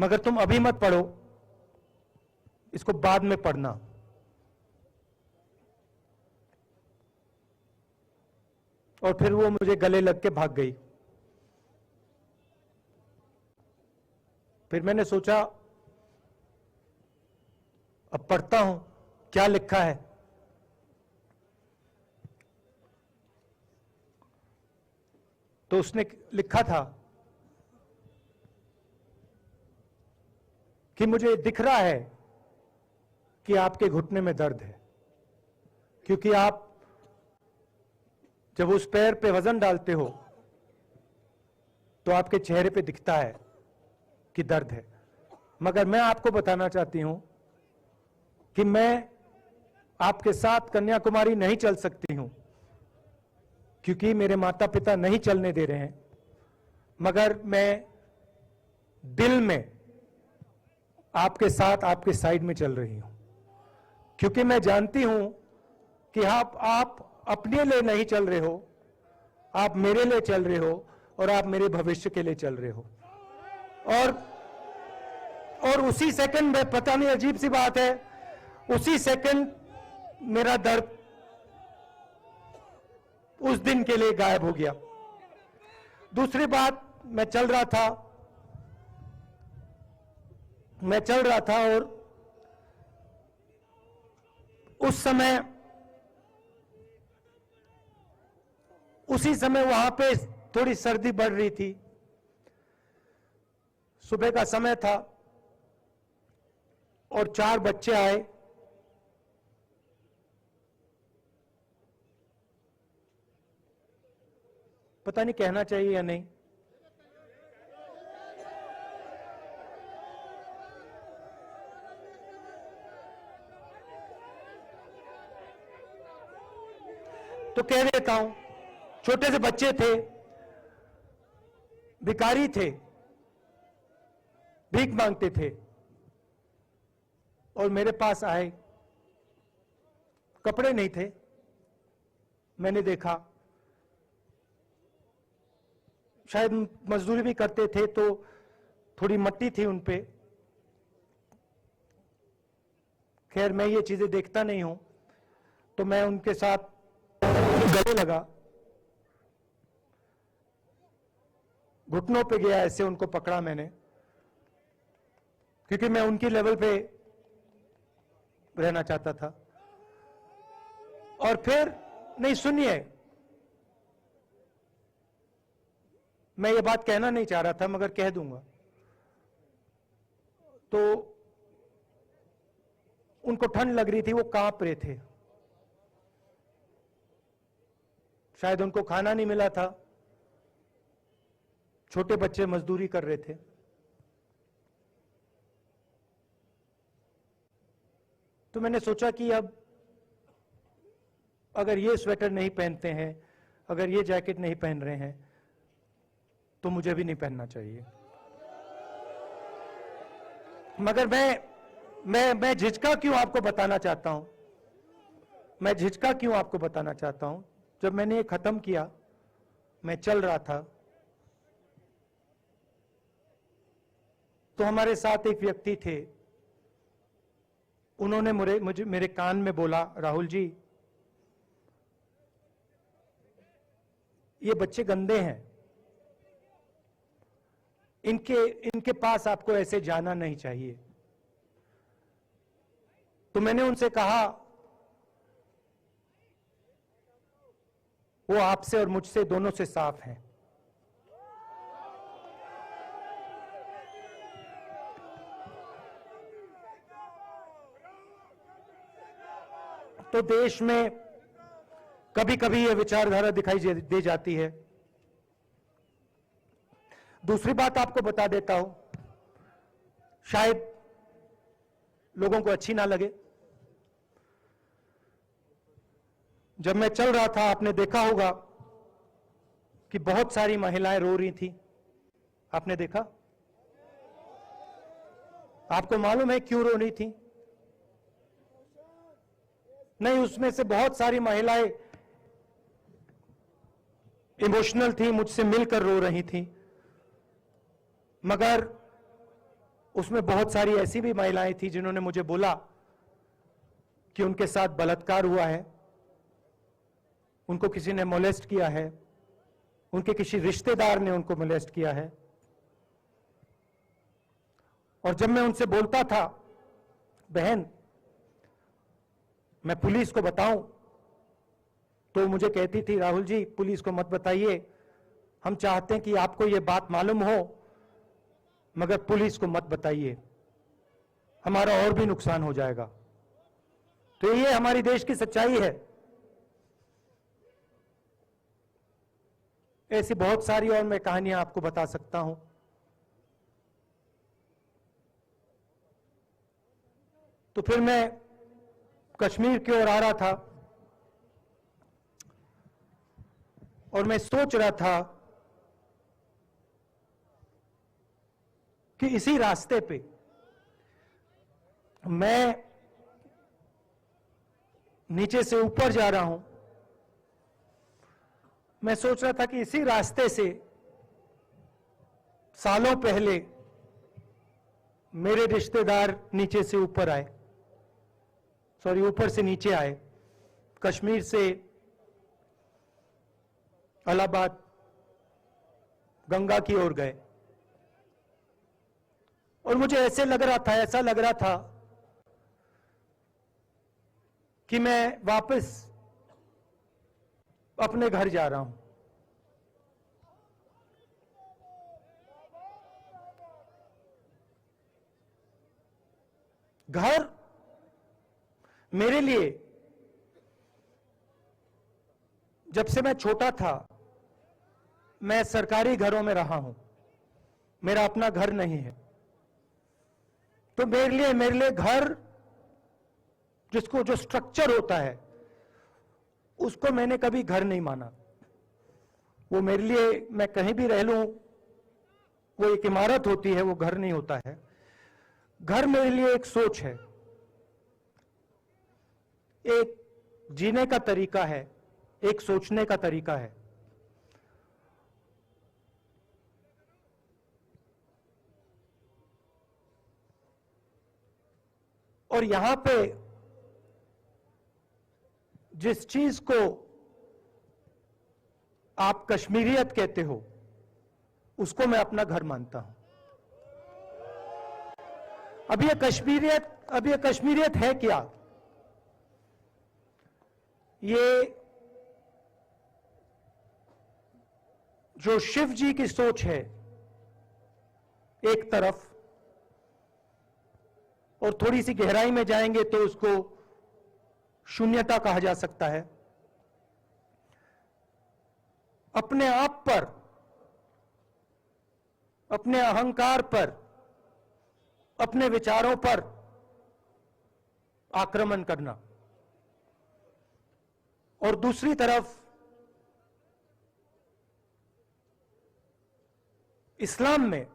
मगर तुम अभी मत पढ़ो, इसको बाद में पढ़ना। और फिर वो मुझे गले लग के भाग गई। फिर मैंने सोचा अब पढ़ता हूं क्या लिखा है। तो उसने लिखा था कि मुझे दिख रहा है कि आपके घुटने में दर्द है, क्योंकि आप जब उस पैर पे वजन डालते हो तो आपके चेहरे पे दिखता है कि दर्द है। मगर मैं आपको बताना चाहती हूं कि मैं आपके साथ कन्याकुमारी नहीं चल सकती हूं, क्योंकि मेरे माता पिता नहीं चलने दे रहे हैं। मगर मैं दिल में आपके साथ, आपके साइड में चल रही हूं, क्योंकि मैं जानती हूं कि आप अपने लिए नहीं चल रहे हो, आप मेरे लिए चल रहे हो और आप मेरे भविष्य के लिए चल रहे हो। और उसी सेकंड में, पता नहीं अजीब सी बात है, उसी सेकंड मेरा दर्द उस दिन के लिए गायब हो गया। दूसरी बात, मैं चल रहा था और उसी समय वहां पे थोड़ी सर्दी बढ़ रही थी। सुबह का समय था और 4 बच्चे आए। पता नहीं कहना चाहिए या नहीं। तो कह देता हूं, छोटे से बच्चे थे, भिखारी थे, भीख मांगते थे और मेरे पास आए। कपड़े नहीं थे। मैंने देखा शायद मजदूरी भी करते थे तो थोड़ी मट्टी थी उन पे। खैर मैं ये चीजें देखता नहीं हूं, तो मैं उनके साथ गले लगा, घुटनों पे गया, ऐसे उनको पकड़ा मैंने, क्योंकि मैं उनकी लेवल पे रहना चाहता था। और फिर, नहीं सुनिए, मैं ये बात कहना नहीं चाह रहा था मगर कह दूंगा। तो उनको ठंड लग रही थी, वो कांप रहे थे। शायद उनको खाना नहीं मिला था। छोटे बच्चे मजदूरी कर रहे थे। तो मैंने सोचा कि अब अगर ये स्वेटर नहीं पहनते हैं, अगर ये जैकेट नहीं पहन रहे हैं, तो मुझे भी नहीं पहनना चाहिए। मगर मैं झिझका क्यों आपको बताना चाहता हूं। मैं झिझका क्यों आपको बताना चाहता हूं। जब मैंने ये खत्म किया, मैं चल रहा था, तो हमारे साथ एक व्यक्ति थे। उन्होंने मेरे कान में बोला, राहुल जी, ये बच्चे गंदे हैं, इनके पास आपको ऐसे जाना नहीं चाहिए। तो मैंने उनसे कहा, वो आपसे और मुझसे दोनों से साफ हैं। तो देश में कभी कभी ये विचारधारा दिखाई दे जाती है। दूसरी बात आपको बता देता हूं, शायद लोगों को अच्छी ना लगे। जब मैं चल रहा था, आपने देखा होगा कि बहुत सारी महिलाएं रो रही थी। आपने देखा? आपको मालूम है क्यों रो रही थी? नहीं, उसमें से बहुत सारी महिलाएं इमोशनल थी, मुझसे मिलकर रो रही थी। मगर उसमें बहुत सारी ऐसी भी महिलाएं थी जिन्होंने मुझे बोला कि उनके साथ बलात्कार हुआ है, उनको किसी ने मोलेस्ट किया है, उनके किसी रिश्तेदार ने उनको मोलेस्ट किया है। और जब मैं उनसे बोलता था, बहन मैं पुलिस को बताऊं, तो मुझे कहती थी, राहुल जी पुलिस को मत बताइए, हम चाहते हैं कि आपको यह बात मालूम हो, मगर पुलिस को मत बताइए, हमारा और भी नुकसान हो जाएगा। तो ये हमारी देश की सच्चाई है। ऐसी बहुत सारी और मैं कहानियां आपको बता सकता हूं। तो फिर मैं कश्मीर की ओर आ रहा था और मैं सोच रहा था कि इसी रास्ते पे मैं नीचे से ऊपर जा रहा हूं। मैं सोच रहा था कि इसी रास्ते से सालों पहले मेरे रिश्तेदार नीचे से ऊपर आए, सॉरी ऊपर से नीचे आए, कश्मीर से इलाहाबाद गंगा की ओर गए। और मुझे ऐसा लग रहा था कि मैं वापस अपने घर जा रहा हूं। घर मेरे लिए, जब से मैं छोटा था, मैं सरकारी घरों में रहा हूं, मेरा अपना घर नहीं है। तो मेरे लिए घर, जिसको जो स्ट्रक्चर होता है, उसको मैंने कभी घर नहीं माना। वो मेरे लिए, मैं कहीं भी रह लूं, वो एक इमारत होती है, वो घर नहीं होता है। घर मेरे लिए एक सोच है, एक जीने का तरीका है, एक सोचने का तरीका है। और यहां पे जिस चीज को आप कश्मीरियत कहते हो, उसको मैं अपना घर मानता हूं। अब ये कश्मीरियत है क्या? ये जो शिव जी की सोच है एक तरफ, और थोड़ी सी गहराई में जाएंगे तो उसको शून्यता कहा जा सकता है। अपने आप पर, अपने अहंकार पर, अपने विचारों पर आक्रमण करना। और दूसरी तरफ इस्लाम में,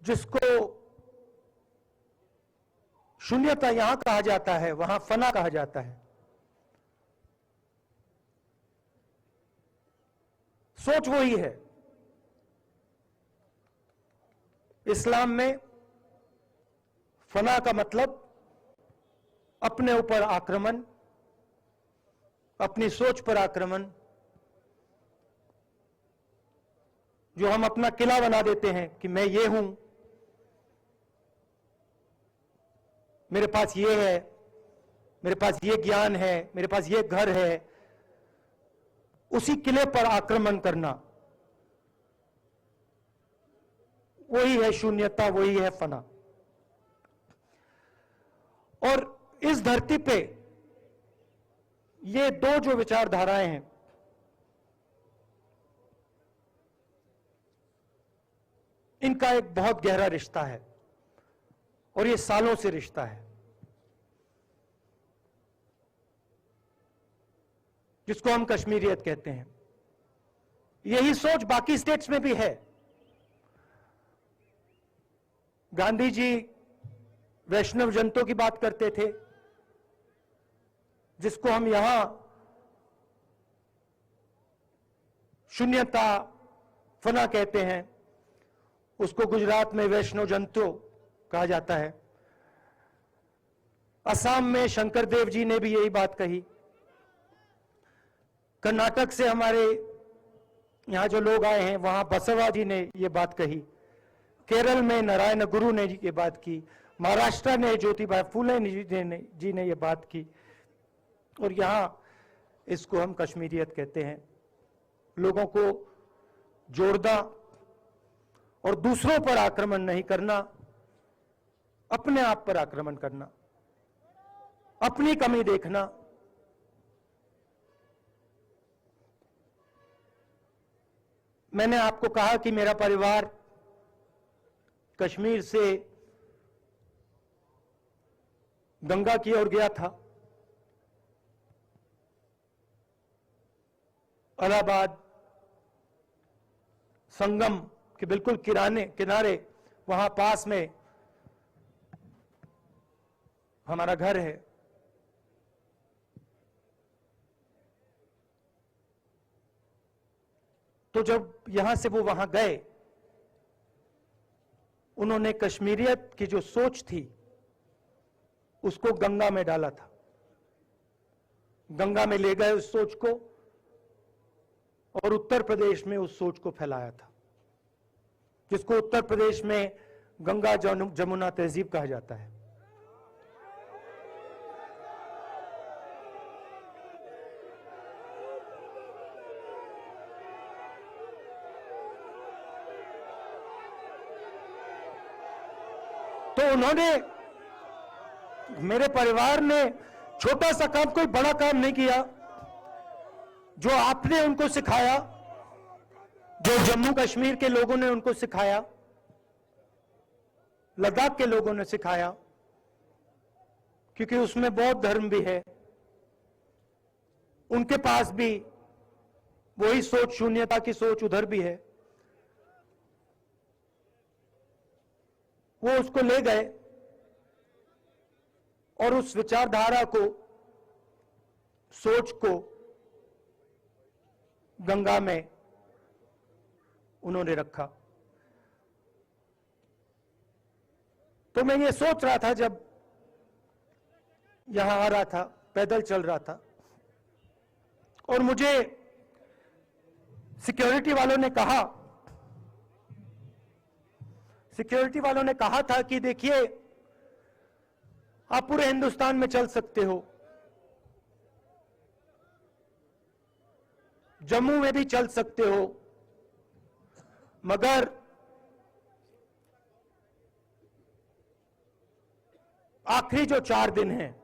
जिसको शून्यता यहां कहा जाता है, वहां फना कहा जाता है। सोच वही है। इस्लाम में फना का मतलब अपने ऊपर आक्रमण, अपनी सोच पर आक्रमण, जो हम अपना किला बना देते हैं कि मैं ये हूं, मेरे पास ये है, मेरे पास ये ज्ञान है, मेरे पास ये घर है। उसी किले पर आक्रमण करना, वही है शून्यता, वही है फना। और इस धरती पे ये दो जो विचारधाराएं हैं, इनका एक बहुत गहरा रिश्ता है, और ये सालों से रिश्ता है, जिसको हम कश्मीरियत कहते हैं। यही सोच बाकी स्टेट्स में भी है। गांधी जी वैष्णव जनतों की बात करते थे, जिसको हम यहां शून्यता, फना कहते हैं। उसको गुजरात में वैष्णो जंतो कहा जाता है। असम में शंकर देव जी ने भी यही बात कही। कर्नाटक से हमारे यहां जो लोग आए हैं वहां बसवा जी ने यह बात कही। केरल में नारायण गुरु ने ये बात की। महाराष्ट्र ने ज्योतिबा फुले जी ने ये बात की। और यहां इसको हम कश्मीरियत कहते हैं। लोगों को जोड़ना और दूसरों पर आक्रमण नहीं करना, अपने आप पर आक्रमण करना, अपनी कमी देखना। मैंने आपको कहा कि मेरा परिवार कश्मीर से गंगा की ओर गया था। इलाहाबाद संगम के बिल्कुल किनारे वहां पास में हमारा घर है। तो जब यहां से वो वहां गए, उन्होंने कश्मीरियत की जो सोच थी उसको गंगा में डाला था। गंगा में ले गए उस सोच को और उत्तर प्रदेश में उस सोच को फैलाया था, जिसको उत्तर प्रदेश में गंगा जमुना तहजीब कहा जाता है। तो उन्होंने, मेरे परिवार ने छोटा सा काम, कोई बड़ा काम नहीं किया। जो आपने उनको सिखाया, जो जम्मू कश्मीर के लोगों ने उनको सिखाया, लद्दाख के लोगों ने सिखाया, क्योंकि उसमें बौद्ध धर्म भी है, उनके पास भी वही सोच, शून्यता की सोच उधर भी है। वो उसको ले गए और उस विचारधारा को, सोच को गंगा में उन्होंने रखा। तो मैं ये सोच रहा था जब यहां आ रहा था, पैदल चल रहा था, और मुझे सिक्योरिटी वालों ने कहा था कि देखिए, आप पूरे हिंदुस्तान में चल सकते हो, जम्मू में भी चल सकते हो, मगर आखिरी जो 4 दिन हैं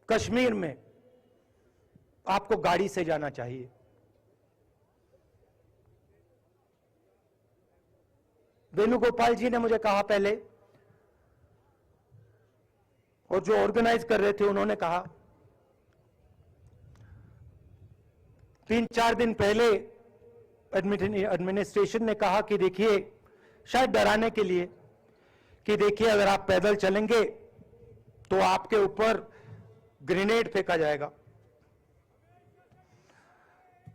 कश्मीर में, आपको गाड़ी से जाना चाहिए। वेणुगोपाल जी ने मुझे कहा पहले, और जो ऑर्गेनाइज कर रहे थे उन्होंने कहा। 3-4 दिन पहले एडमिनिस्ट्रेशन ने कहा कि देखिए, शायद डराने के लिए, कि देखिए अगर आप पैदल चलेंगे तो आपके ऊपर ग्रेनेड फेंका जाएगा।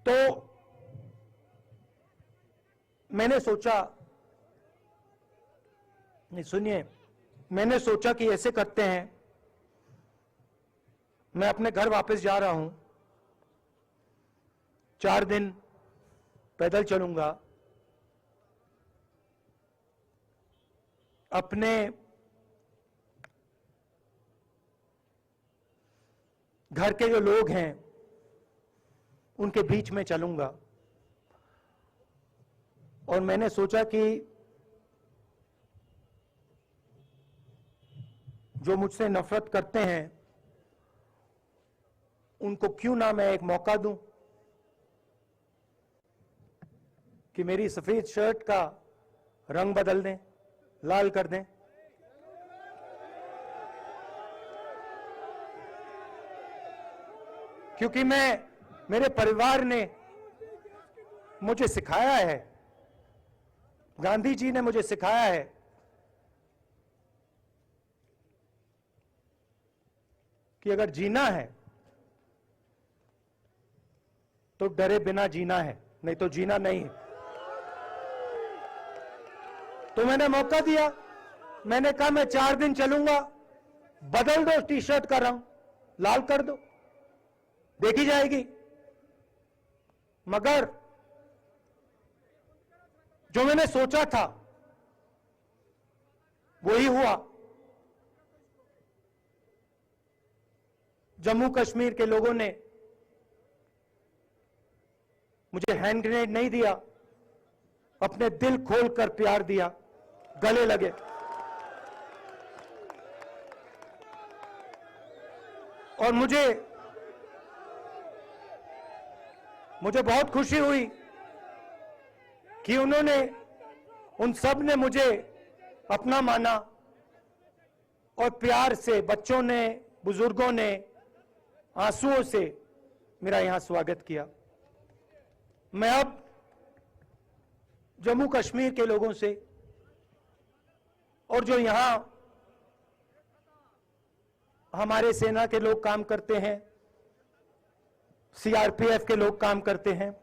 तो मैंने सोचा, नहीं सुनिए, मैंने सोचा कि ऐसे करते हैं, मैं अपने घर वापस जा रहा हूं, 4 दिन पैदल चलूंगा, अपने घर के जो लोग हैं उनके बीच में चलूंगा। और मैंने सोचा कि जो मुझसे नफरत करते हैं उनको क्यों ना मैं एक मौका दूं कि मेरी सफेद शर्ट का रंग बदल दें, लाल कर दें। क्योंकि मेरे परिवार ने मुझे सिखाया है, गांधी जी ने मुझे सिखाया है कि अगर जीना है तो डरे बिना जीना है। नहीं तो जीना नहीं है। तो मैंने मौका दिया, मैंने कहा मैं 4 दिन चलूंगा, बदल दो टी शर्ट का रंग, लाल कर दो, देखी जाएगी। मगर जो मैंने सोचा था वही हुआ। जम्मू कश्मीर के लोगों ने मुझे हैंड ग्रेनेड नहीं दिया, अपने दिल खोलकर प्यार दिया, गले लगे। और मुझे बहुत खुशी हुई कि उन सब ने मुझे अपना माना और प्यार से, बच्चों ने, बुजुर्गों ने आंसुओं से मेरा यहां स्वागत किया। मैं अब जम्मू कश्मीर के लोगों से और जो यहां हमारे सेना के लोग काम करते हैं, सीआरपीएफ के लोग काम करते हैं,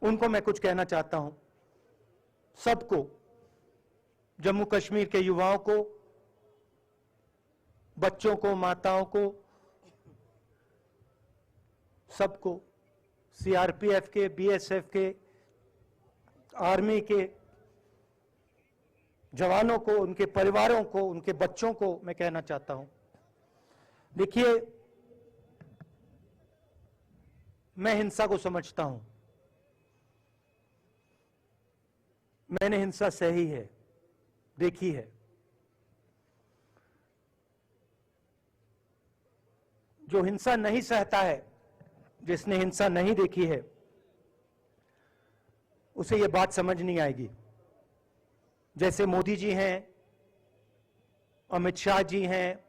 उनको मैं कुछ कहना चाहता हूं। सबको, जम्मू कश्मीर के युवाओं को, बच्चों को, माताओं को, सबको, सीआरपीएफ के, बीएसएफ के, आर्मी के जवानों को, उनके परिवारों को, उनके बच्चों को मैं कहना चाहता हूं, देखिए, मैं हिंसा को समझता हूं, मैंने हिंसा सही है, देखी है। जो हिंसा नहीं सहता है, जिसने हिंसा नहीं देखी है, उसे यह बात समझ नहीं आएगी। जैसे मोदी जी हैं, अमित शाह जी हैं,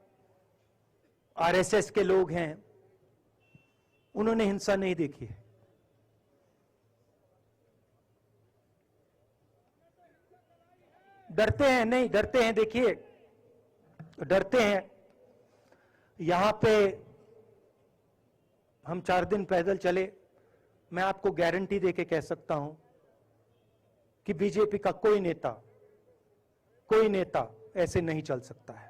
आरएसएस के लोग हैं, उन्होंने हिंसा नहीं देखी है। डरते हैं, नहीं डरते हैं, देखिए डरते हैं। यहां पे हम 4 दिन पैदल चले, मैं आपको गारंटी देके कह सकता हूं कि बीजेपी का कोई नेता ऐसे नहीं चल सकता है।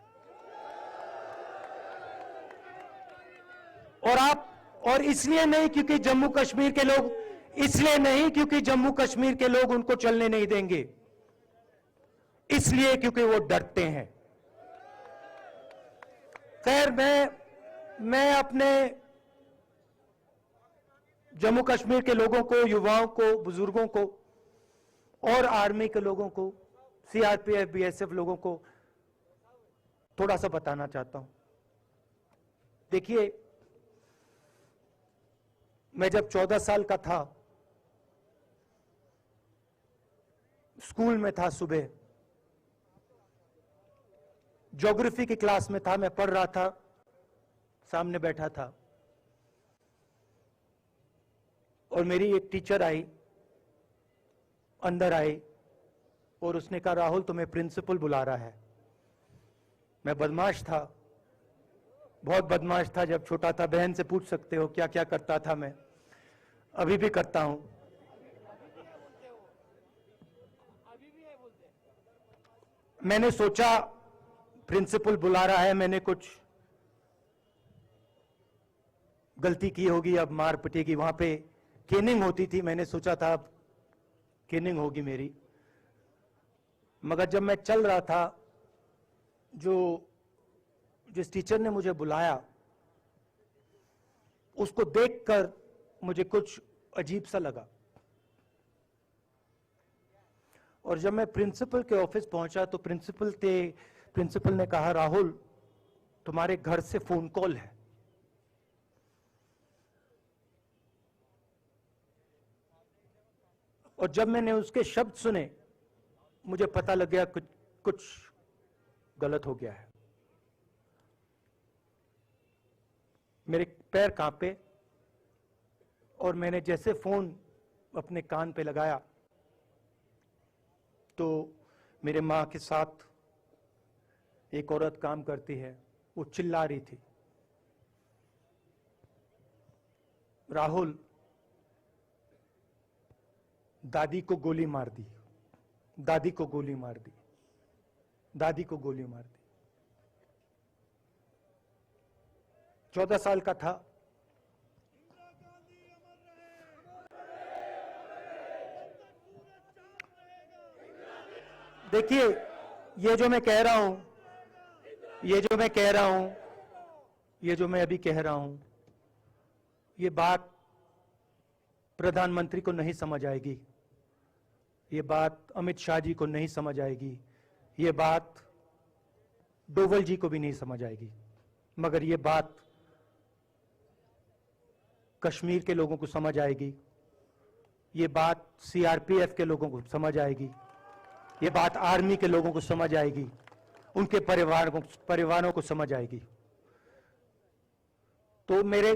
और इसलिए नहीं क्योंकि जम्मू कश्मीर के लोग, इसलिए नहीं क्योंकि जम्मू कश्मीर के लोग उनको चलने नहीं देंगे, इसलिए क्योंकि वो डरते हैं। खैर, मैं अपने जम्मू कश्मीर के लोगों को, युवाओं को, बुजुर्गों को और आर्मी के लोगों को, सीआरपीएफ, बीएसएफ लोगों को थोड़ा सा बताना चाहता हूं। देखिए, मैं जब 14 साल का था, स्कूल में था, सुबह ज्योग्राफी की क्लास में था, मैं पढ़ रहा था, सामने बैठा था और मेरी एक टीचर आई, अंदर आई और उसने कहा, राहुल तुम्हें प्रिंसिपल बुला रहा है। मैं बदमाश था, बहुत बदमाश था जब छोटा था, बहन से पूछ सकते हो क्या क्या करता था मैं, अभी भी करता हूं। मैंने सोचा प्रिंसिपल बुला रहा है, मैंने कुछ गलती की होगी, अब मार पिटेगी। वहां पे केनिंग होती थी, मैंने सोचा था अब केनिंग होगी मेरी। मगर जब मैं चल रहा था, जिस टीचर ने मुझे बुलाया, उसको देखकर मुझे कुछ अजीब सा लगा। और जब मैं प्रिंसिपल के ऑफिस पहुंचा तो प्रिंसिपल ने कहा, राहुल तुम्हारे घर से फोन कॉल है। और जब मैंने उसके शब्द सुने, मुझे पता लग गया कुछ गलत हो गया है। मेरे पैर कांपे और मैंने जैसे फोन अपने कान पे लगाया तो मेरे मां के साथ एक औरत काम करती है, वो चिल्ला रही थी, राहुल दादी को गोली मार दी, दादी को गोली मार दी, दादी को गोली मार दी। 14 साल का था। देखिए, ये जो मैं कह रहा हूं, ये जो मैं कह रहा हूं, ये जो मैं अभी कह रहा हूं, ये बात प्रधानमंत्री को नहीं समझ आएगी, ये बात अमित शाह जी को नहीं समझ आएगी, ये बात डोवल जी को भी नहीं समझ आएगी, मगर ये बात कश्मीर के लोगों को समझ आएगी, ये बात सीआरपीएफ के लोगों को समझ आएगी, ये बात आर्मी के लोगों को समझ आएगी, उनके परिवारों को समझ आएगी। तो मेरे